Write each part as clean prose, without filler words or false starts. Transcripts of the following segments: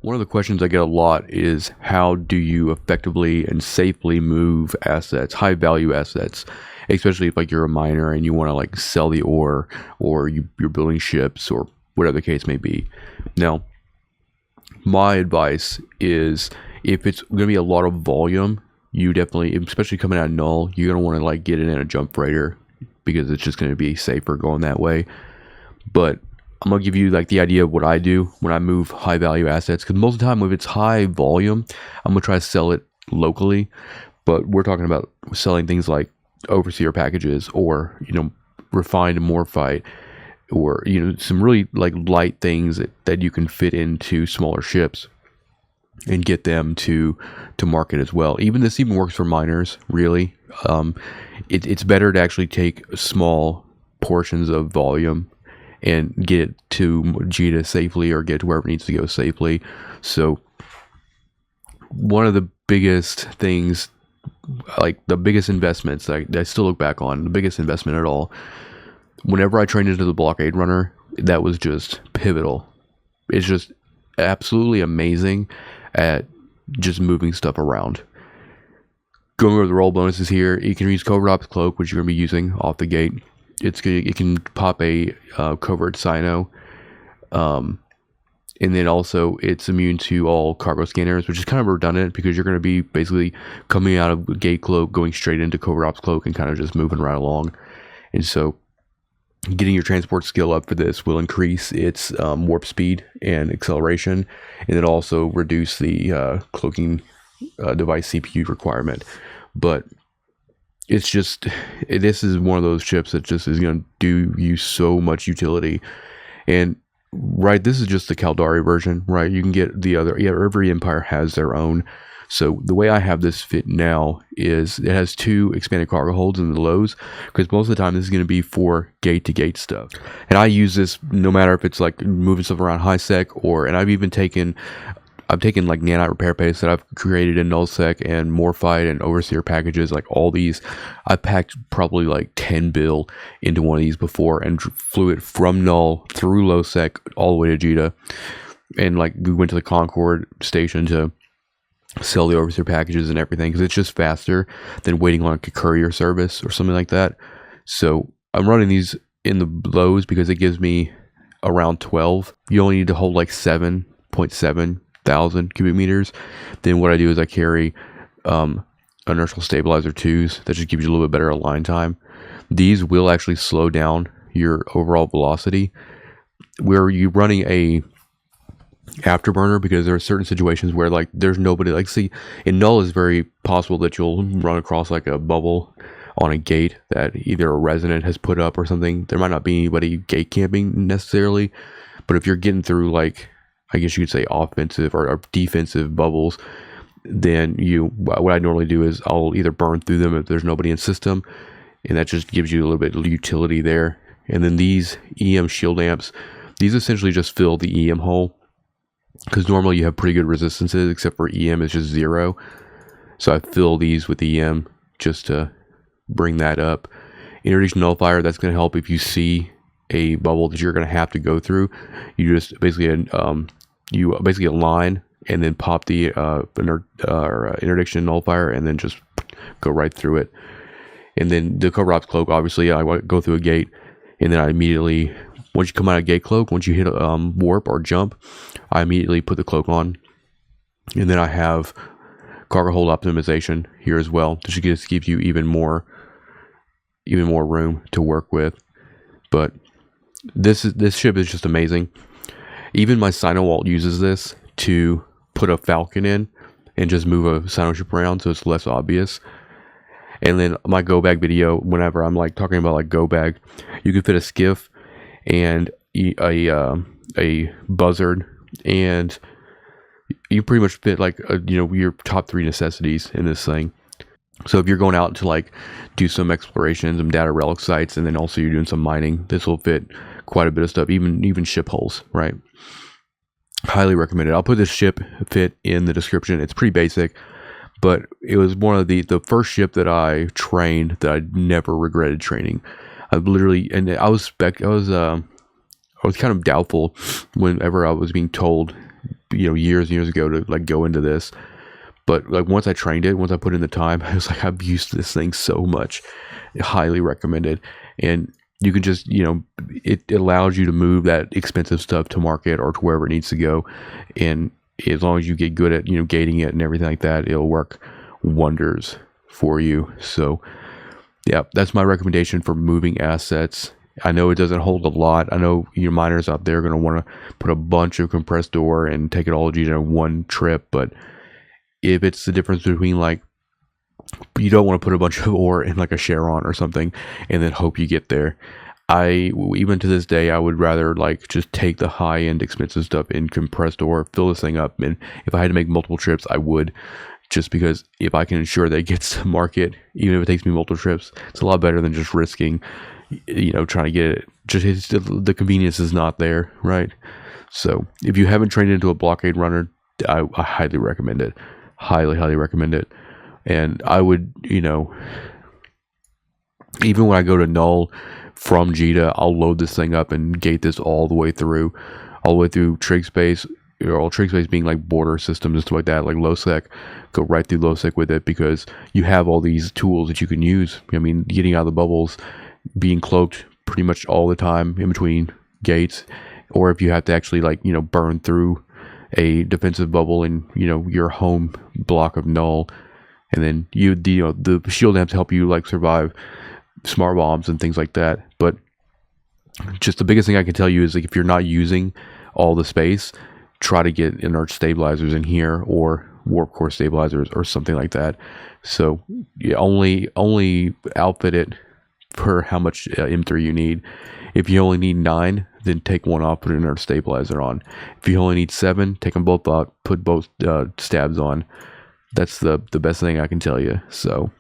One of the questions I get a lot is how do you effectively and safely move assets, high value assets, especially if like you're a miner and you want to like sell the ore, or you're building ships or whatever the case may be. Now, my advice is if it's going to be a lot of volume, you definitely, especially coming out of null, you're going to want to like get it in a jump freighter because it's just going to be safer going that way. But I'm going to give you like the idea of what I do when I move high value assets, because most of the time if it's high volume, I'm going to try to sell it locally. But we're talking about selling things like overseer packages, or refined morphite, or some really like light things that you can fit into smaller ships and get them to market as well. This even works for miners, really. It's better to actually take small portions of volume and get it to JITA safely, or get to wherever it needs to go safely. So one of the biggest things, like the biggest investments that I still look back on, the biggest investment at all, whenever I trained into the blockade runner, that was just pivotal. It's just absolutely amazing at just moving stuff around. Going over the roll bonuses here, you can use Covert Cloak, which you're going to be using off the gate. It can pop a Covert Cyno, and then also it's immune to all cargo scanners, which is kind of redundant because you're going to be basically coming out of Gate Cloak, going straight into Covert Ops Cloak, and kind of just moving right along. And so getting your transport skill up for this will increase its warp speed and acceleration, and then also reduce the cloaking device CPU requirement. But it's just, this is one of those chips that just is going to do you so much utility. And right, this is just the Caldari version, right? You can get the other, every empire has their own. So the way I have this fit now is it has 2 expanded cargo holds in the lows, because most of the time this is going to be for gate to gate stuff. And I use this no matter if it's like moving stuff around high sec, and I've even taken like nanite repair paste that I've created in nullsec, and morphite and overseer packages, like all these. I packed probably like 10 bill into one of these before and flew it from null through low sec all the way to JITA. And like we went to the Concord station to sell the overseer packages and everything, because it's just faster than waiting on a courier service or something like that. So I'm running these in the lows because it gives me around 12. You only need to hold like 7.7 thousand cubic meters. Then what I do is I carry Inertial Stabilizer IIs that just gives you a little bit better align time. These will actually slow down your overall velocity. Where you're running a Afterburner, because there are certain situations where like there's nobody, like see in null is very possible that you'll run across like a bubble on a gate that either a resident has put up or something. There might not be anybody gate camping necessarily, but if you're getting through, like, I guess you could say offensive or defensive bubbles, then what I normally do is I'll either burn through them if there's nobody in system, and that just gives you a little bit of utility there. And then these EM shield amps, these essentially just fill the EM hole, because normally you have pretty good resistances, except for EM is just 0. So I fill these with EM just to bring that up. Interdiction Nullifier, that's going to help if you see a bubble that you're going to have to go through. You just basically align and then pop the Interdiction Nullifier and then just go right through it. And then the Covert Ops Cloak, obviously I go through a gate, and then I immediately, once you come out of Gate Cloak, once you hit warp or jump, I immediately put the cloak on. And then I have Cargohold optimization here as well, to just give you even more room to work with. But this ship is just amazing. Even my Sinowalt uses this to put a Falcon in and just move a Sino ship around, so it's less obvious. And then my go bag video, whenever I'm like talking about like go bag, you can fit a skiff and a buzzard, and you pretty much fit like your top 3 necessities in this thing. So if you're going out to like do some exploration, some data relic sites, and then also you're doing some mining, this will fit quite a bit of stuff, even ship hulls, right? Highly recommended. I'll put this ship fit in the description. It's pretty basic, but it was one of the first ship that I trained that I never regretted training. I literally, and I was kind of doubtful whenever I was being told, years and years ago to like go into this. But like once I trained it, once I put in the time, I was like, I've used this thing so much. Highly recommended. And you can just, it allows you to move that expensive stuff to market or to wherever it needs to go. And as long as you get good at, gating it and everything like that, it'll work wonders for you. So yeah, that's my recommendation for moving assets. I know it doesn't hold a lot. I know your miners out there are going to want to put a bunch of compressed ore and take it all to in one trip. But if it's the difference between like, you don't want to put a bunch of ore in like a Charon or something and then hope you get there. Even to this day, I would rather like just take the high end expensive stuff in compressed ore, fill this thing up. And if I had to make multiple trips, I would, just because if I can ensure that it gets to market, even if it takes me multiple trips, it's a lot better than just risking, trying to get it. Just the convenience is not there, right? So if you haven't trained into a blockade runner, I highly recommend it. Highly recommend it. And I would, even when I go to null from JITA, I'll load this thing up and gate this all the way through trig space, all trig space being like border systems and stuff like that, like lowsec. Go right through lowsec with it because you have all these tools that you can use. I mean, getting out of the bubbles, being cloaked pretty much all the time in between gates, or if you have to actually like, burn through a defensive bubble in, your home block of null. And then the shield amps help you like survive smart bombs and things like that. But just the biggest thing I can tell you is like if you're not using all the space, try to get inert stabilizers in here or warp core stabilizers or something like that. So you only outfit it for how much M3 you need. If you only need 9, then take one off, put an inert stabilizer on. If you only need 7, take them both out, put both stabs on. That's the best thing I can tell you. So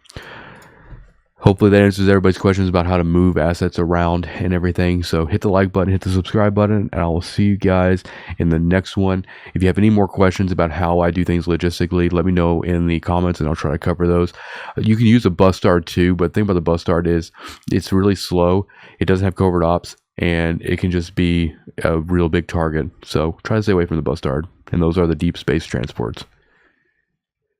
hopefully that answers everybody's questions about how to move assets around and everything. So hit the like button, hit the subscribe button, and I will see you guys in the next one. If you have any more questions about how I do things logistically, let me know in the comments and I'll try to cover those. You can use a Bustard too, but the thing about the Bustard is it's really slow. It doesn't have covert ops and it can just be a real big target. So try to stay away from the Bustard. And those are the deep space transports.